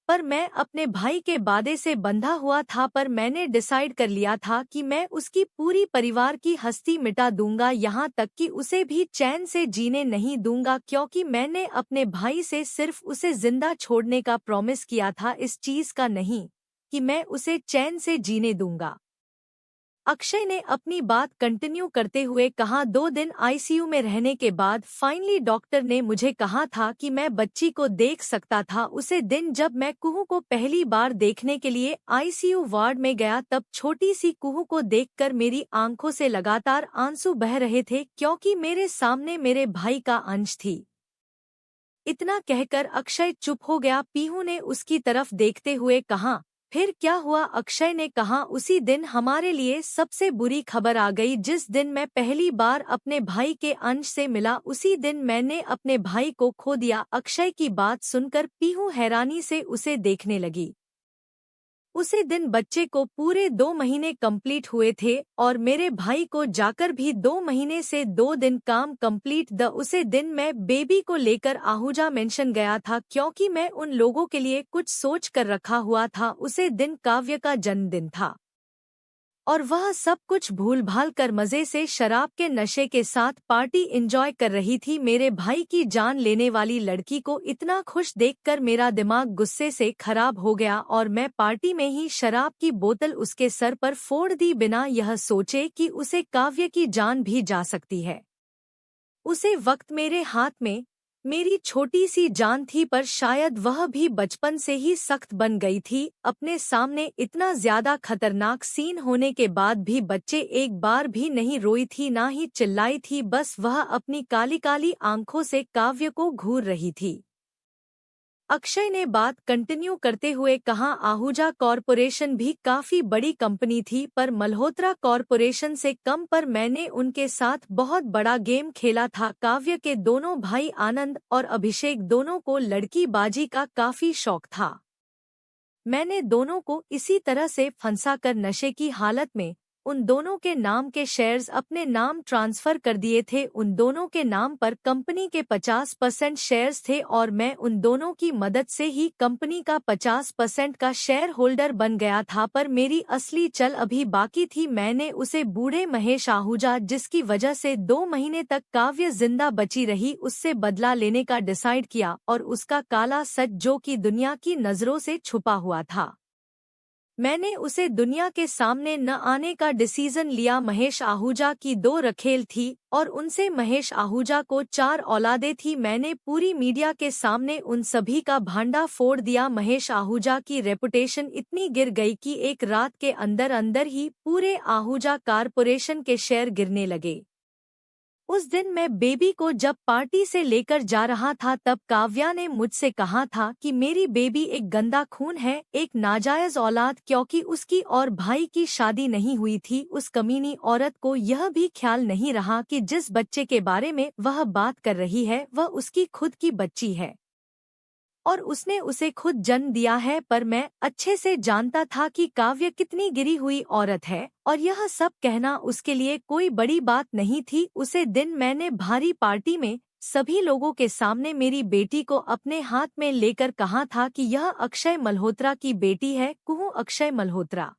पर मैं अपने भाई के वादे से बंधा हुआ था। पर मैंने डिसाइड कर लिया था कि मैं उसकी पूरी परिवार की हस्ती मिटा दूंगा, यहाँ तक कि उसे भी चैन से जीने नहीं दूंगा, क्योंकि मैंने अपने भाई से सिर्फ उसे जिंदा छोड़ने का प्रॉमिस किया था, इस चीज का नहीं कि मैं उसे चैन से जीने दूंगा। अक्षय ने अपनी बात कंटिन्यू करते हुए कहा, 2 दिन आईसीयू में रहने के बाद फाइनली डॉक्टर ने मुझे कहा था कि मैं बच्ची को देख सकता था। उसे दिन जब मैं कुहू को पहली बार देखने के लिए आईसीयू वार्ड में गया, तब छोटी सी कुहू को देखकर मेरी आंखों से लगातार आंसू बह रहे थे, क्योंकि मेरे सामने मेरे भाई का अंश थी। इतना कहकर अक्षय चुप हो गया। पीहू ने उसकी तरफ देखते हुए कहा, फिर क्या हुआ? अक्षय ने कहा, उसी दिन हमारे लिए सबसे बुरी खबर आ गई। जिस दिन मैं पहली बार अपने भाई के अंश से मिला, उसी दिन मैंने अपने भाई को खो दिया। अक्षय की बात सुनकर पीहू हैरानी से उसे देखने लगी। उसी दिन बच्चे को पूरे 2 महीने कंप्लीट हुए थे और मेरे भाई को जाकर भी 2 महीने से 2 दिन काम कंप्लीट द उसे दिन मैं बेबी को लेकर आहूजा मेंशन गया था, क्योंकि मैं उन लोगों के लिए कुछ सोच कर रखा हुआ था। उसे दिन काव्य का जन्मदिन था और वह सब कुछ भूल भाल कर मजे से शराब के नशे के साथ पार्टी एंजॉय कर रही थी। मेरे भाई की जान लेने वाली लड़की को इतना खुश देखकर मेरा दिमाग गुस्से से खराब हो गया और मैं पार्टी में ही शराब की बोतल उसके सर पर फोड़ दी, बिना यह सोचे कि उसे काव्य की जान भी जा सकती है। उसे वक्त मेरे हाथ में मेरी छोटी सी जान थी, पर शायद वह भी बचपन से ही सख्त बन गई थी। अपने सामने इतना ज्यादा खतरनाक सीन होने के बाद भी बच्चे एक बार भी नहीं रोई थी, ना ही चिल्लाई थी। बस वह अपनी काली काली आंखों से काव्य को घूर रही थी। अक्षय ने बात कंटिन्यू करते हुए कहा, आहूजा कॉरपोरेशन भी काफी बड़ी कंपनी थी, पर मल्होत्रा कॉरपोरेशन से कम पर मैंने उनके साथ बहुत बड़ा गेम खेला था। काव्य के दोनों भाई आनंद और अभिषेक दोनों को लड़की बाजी का काफी शौक था। मैंने दोनों को इसी तरह से फंसाकर नशे की हालत में उन दोनों के नाम के शेयर्स अपने नाम ट्रांसफर कर दिए थे। उन दोनों के नाम पर कंपनी के 50% शेयर्स थे और मैं उन दोनों की मदद से ही कंपनी का 50% का शेयर होल्डर बन गया था। पर मेरी असली चल अभी बाकी थी। मैंने उसे बूढ़े महेश आहूजा, जिसकी वजह से 2 महीने तक काव्य जिंदा बची रही, उससे बदला लेने का डिसाइड किया और उसका काला सच, जो कि दुनिया की नजरों से छुपा हुआ था, मैंने उसे दुनिया के सामने न आने का डिसीजन लिया। महेश आहूजा की 2 रखेल थी और उनसे महेश आहूजा को 4 औलादें थी। मैंने पूरी मीडिया के सामने उन सभी का भांडा फोड़ दिया। महेश आहूजा की रेपुटेशन इतनी गिर गई कि एक रात के अंदर अंदर ही पूरे आहूजा कॉरपोरेशन के शेयर गिरने लगे। उस दिन मैं बेबी को जब पार्टी से लेकर जा रहा था, तब काव्या ने मुझसे कहा था कि मेरी बेबी एक गंदा खून है, एक नाजायज औलाद, क्योंकि उसकी और भाई की शादी नहीं हुई थी। उस कमीनी औरत को यह भी ख्याल नहीं रहा कि जिस बच्चे के बारे में वह बात कर रही है वह उसकी खुद की बच्ची है और उसने उसे खुद जन्म दिया है। पर मैं अच्छे से जानता था कि काव्य कितनी गिरी हुई औरत है और यह सब कहना उसके लिए कोई बड़ी बात नहीं थी। उसे दिन मैंने भारी पार्टी में सभी लोगों के सामने मेरी बेटी को अपने हाथ में लेकर कहा था कि यह अक्षय मल्होत्रा की बेटी है, कुहू अक्षय मल्होत्रा।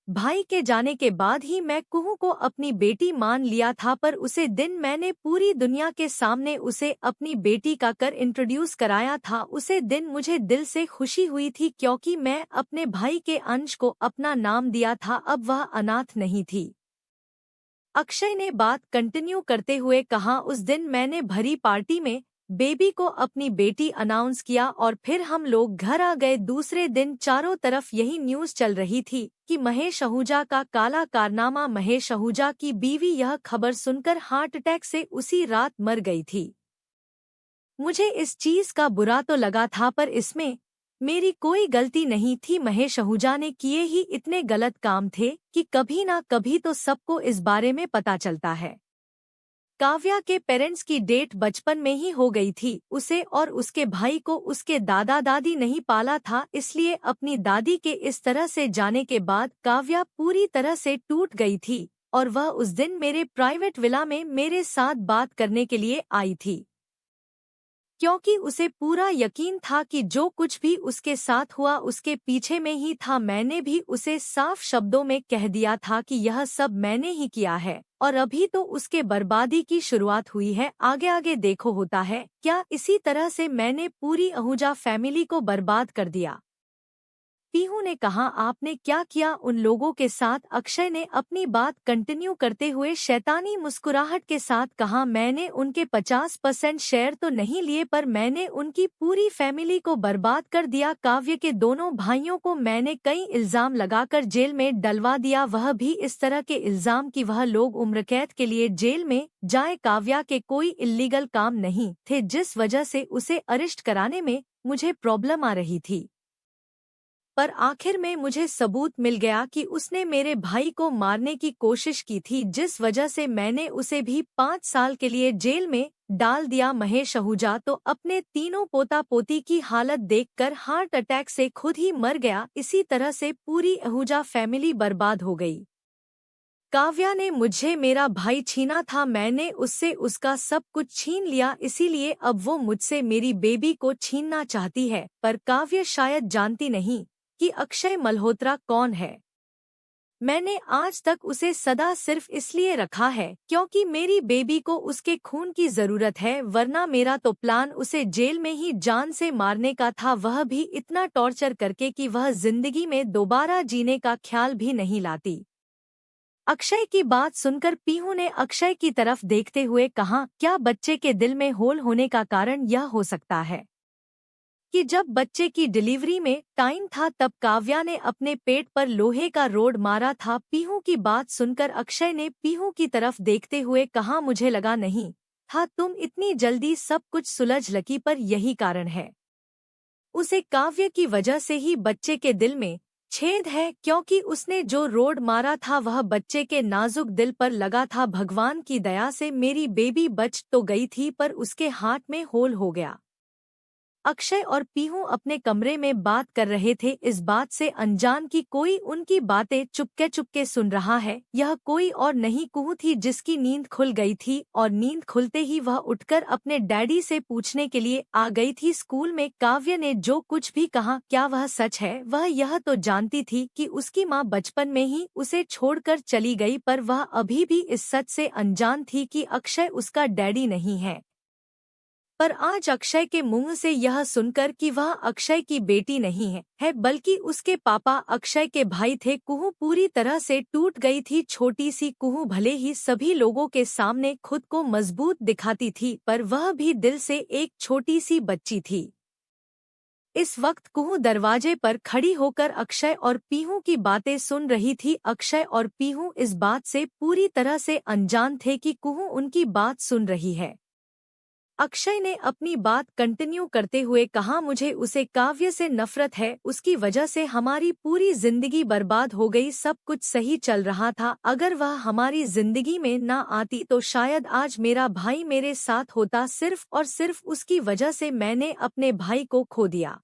भाई के जाने के बाद ही मैं कुहू को अपनी बेटी मान लिया था, पर उसे दिन मैंने पूरी दुनिया के सामने उसे अपनी बेटी का कर इंट्रोड्यूस कराया था। उसे दिन मुझे दिल से खुशी हुई थी, क्योंकि मैं अपने भाई के अंश को अपना नाम दिया था। अब वह अनाथ नहीं थी। अक्षय ने बात कंटिन्यू करते हुए कहा, उस दिन मैंने भरी पार्टी में बेबी को अपनी बेटी अनाउंस किया और फिर हम लोग घर आ गए। दूसरे दिन चारों तरफ यही न्यूज़ चल रही थी कि महेश आहूजा का काला कारनामा। महेश आहूजा की बीवी यह खबर सुनकर हार्ट अटैक से उसी रात मर गई थी। मुझे इस चीज का बुरा तो लगा था, पर इसमें मेरी कोई गलती नहीं थी। महेश आहूजा ने किए ही इतने गलत काम थे कि कभी ना कभी तो सबको इस बारे में पता चलता है। काव्या के पेरेंट्स की डेट बचपन में ही हो गई थी। उसे और उसके भाई को उसके दादा दादी नहीं पाला था, इसलिए अपनी दादी के इस तरह से जाने के बाद काव्या पूरी तरह से टूट गई थी और वह उस दिन मेरे प्राइवेट विला में मेरे साथ बात करने के लिए आई थी, क्योंकि उसे पूरा यकीन था कि जो कुछ भी उसके साथ हुआ उसके पीछे में ही था। मैंने भी उसे साफ शब्दों में कह दिया था कि यह सब मैंने ही किया है और अभी तो उसके बर्बादी की शुरुआत हुई है, आगे आगे देखो होता है क्या। इसी तरह से मैंने पूरी आहूजा फैमिली को बर्बाद कर दिया। पीहू ने कहा, आपने क्या किया उन लोगों के साथ? अक्षय ने अपनी बात कंटिन्यू करते हुए शैतानी मुस्कुराहट के साथ कहा, मैंने उनके 50% शेयर तो नहीं लिए, पर मैंने उनकी पूरी फैमिली को बर्बाद कर दिया। काव्य के दोनों भाइयों को मैंने कई इल्जाम लगाकर जेल में डलवा दिया, वह भी इस तरह के इल्जाम कि वह लोग उम्रकैद के लिए जेल में जाए। काव्या के कोई इल्लीगल काम नहीं थे, जिस वजह से उसे अरेस्ट कराने में मुझे प्रॉब्लम आ रही थी, पर आखिर में मुझे सबूत मिल गया कि उसने मेरे भाई को मारने की कोशिश की थी, जिस वजह से मैंने उसे भी 5 साल के लिए जेल में डाल दिया। महेश आहूजा तो अपने तीनों पोता पोती की हालत देखकर हार्ट अटैक से खुद ही मर गया। इसी तरह से पूरी आहूजा फैमिली बर्बाद हो गई। काव्या ने मुझे मेरा भाई छीना था, मैंने उससे उसका सब कुछ छीन लिया, इसीलिए अब वो मुझसे मेरी बेबी को छीनना चाहती है। पर काव्य शायद जानती नहीं कि अक्षय मल्होत्रा कौन है। मैंने आज तक उसे सदा सिर्फ इसलिए रखा है क्योंकि मेरी बेबी को उसके खून की जरूरत है, वरना मेरा तो प्लान उसे जेल में ही जान से मारने का था, वह भी इतना टॉर्चर करके कि वह जिंदगी में दोबारा जीने का ख्याल भी नहीं लाती। अक्षय की बात सुनकर पीहू ने अक्षय की तरफ देखते हुए कहा, क्या बच्चे के दिल में होल होने का कारण यह हो सकता है कि जब बच्चे की डिलीवरी में टाइम था तब काव्या ने अपने पेट पर लोहे का रोड मारा था? पीहू की बात सुनकर अक्षय ने पीहू की तरफ देखते हुए कहा, मुझे लगा नहीं था तुम इतनी जल्दी सब कुछ सुलझ लगी, पर यही कारण है। उसे काव्य की वजह से ही बच्चे के दिल में छेद है, क्योंकि उसने जो रोड मारा था वह बच्चे के नाजुक दिल पर लगा था। भगवान की दया से मेरी बेबी बच तो गई थी, पर उसके हार्ट में होल हो गया। अक्षय और पीहू अपने कमरे में बात कर रहे थे, इस बात से अनजान कि कोई उनकी बातें चुपके चुपके सुन रहा है। यह कोई और नहीं, कुहू थी, जिसकी नींद खुल गई थी और नींद खुलते ही वह उठकर अपने डैडी से पूछने के लिए आ गई थी। स्कूल में काव्य ने जो कुछ भी कहा, क्या वह सच है? वह यह तो जानती थी कि उसकी माँ बचपन में ही उसे छोड़कर चली गई, पर वह अभी भी इस सच से अनजान थी कि अक्षय उसका डैडी नहीं है। पर आज अक्षय के मुंह से यह सुनकर कि वह अक्षय की बेटी नहीं है बल्कि उसके पापा अक्षय के भाई थे, कुहू पूरी तरह से टूट गई थी। छोटी सी कुहू भले ही सभी लोगों के सामने खुद को मजबूत दिखाती थी, पर वह भी दिल से एक छोटी सी बच्ची थी। इस वक्त कुहू दरवाजे पर खड़ी होकर अक्षय और पीहू की बातें सुन रही थी। अक्षय और पीहू इस बात से पूरी तरह से अनजान थे कि कुहू उनकी बात सुन रही है। अक्षय ने अपनी बात कंटिन्यू करते हुए कहा, मुझे उसे काव्य से नफरत है, उसकी वजह से हमारी पूरी जिंदगी बर्बाद हो गई। सब कुछ सही चल रहा था, अगर वह हमारी जिंदगी में ना आती तो शायद आज मेरा भाई मेरे साथ होता। सिर्फ और सिर्फ उसकी वजह से मैंने अपने भाई को खो दिया।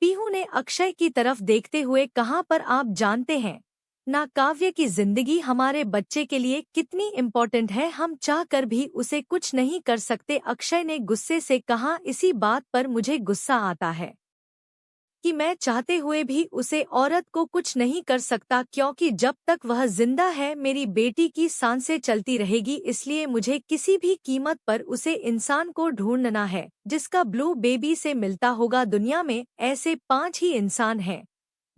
पीहू ने अक्षय की तरफ देखते हुए कहा, पर आप जानते हैं ना काव्य की जिंदगी हमारे बच्चे के लिए कितनी इम्पोर्टेंट है, हम चाह कर भी उसे कुछ नहीं कर सकते। अक्षय ने गुस्से से कहा, इसी बात पर मुझे गुस्सा आता है कि मैं चाहते हुए भी उसे औरत को कुछ नहीं कर सकता, क्योंकि जब तक वह जिंदा है मेरी बेटी की सांसें चलती रहेगी। इसलिए मुझे किसी भी कीमत पर उसे इंसान को ढूंढना है जिसका ब्लू बेबी से मिलता होगा। दुनिया में ऐसे 5 ही इंसान हैं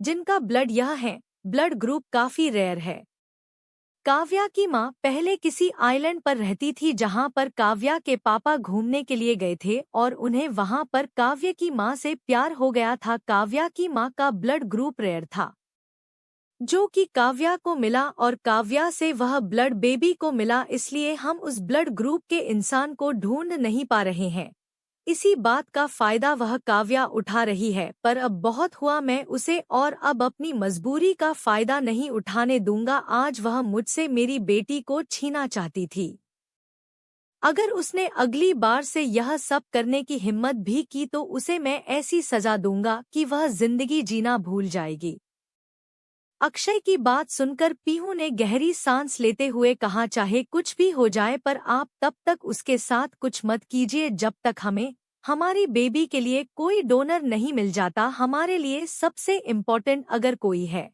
जिनका ब्लड यह है। ब्लड ग्रुप काफी रेयर है। काव्या की माँ पहले किसी आइलैंड पर रहती थी जहाँ पर काव्या के पापा घूमने के लिए गए थे और उन्हें वहाँ पर काव्य की माँ से प्यार हो गया था। काव्या की माँ का ब्लड ग्रुप रेयर था जो कि काव्या को मिला और काव्या से वह ब्लड बेबी को मिला, इसलिए हम उस ब्लड ग्रुप के इंसान को ढूंढ नहीं पा रहे हैं। इसी बात का फायदा वह काव्या उठा रही है, पर अब बहुत हुआ मैं उसे और अब अपनी मजबूरी का फायदा नहीं उठाने दूंगा। आज वह मुझसे मेरी बेटी को छीना चाहती थी। अगर उसने अगली बार से यह सब करने की हिम्मत भी की तो उसे मैं ऐसी सजा दूंगा कि वह जिंदगी जीना भूल जाएगी। अक्षय की बात सुनकर पीहू ने गहरी सांस लेते हुए कहा, चाहे कुछ भी हो जाए पर आप तब तक उसके साथ कुछ मत कीजिए जब तक हमें हमारी बेबी के लिए कोई डोनर नहीं मिल जाता। हमारे लिए सबसे इम्पोर्टेंट अगर कोई है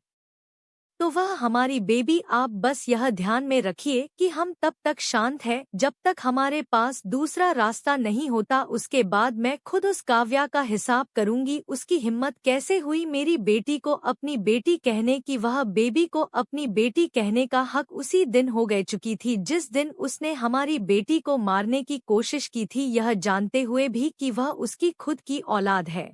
तो वह हमारी बेबी। आप बस यह ध्यान में रखिए कि हम तब तक शांत हैं जब तक हमारे पास दूसरा रास्ता नहीं होता। उसके बाद मैं खुद उस काव्या का हिसाब करूंगी। उसकी हिम्मत कैसे हुई मेरी बेटी को अपनी बेटी कहने की। वह बेबी को अपनी बेटी कहने का हक उसी दिन हो गए चुकी थी जिस दिन उसने हमारी बेटी को मारने की कोशिश की थी, यह जानते हुए भी कि वह उसकी खुद की औलाद है।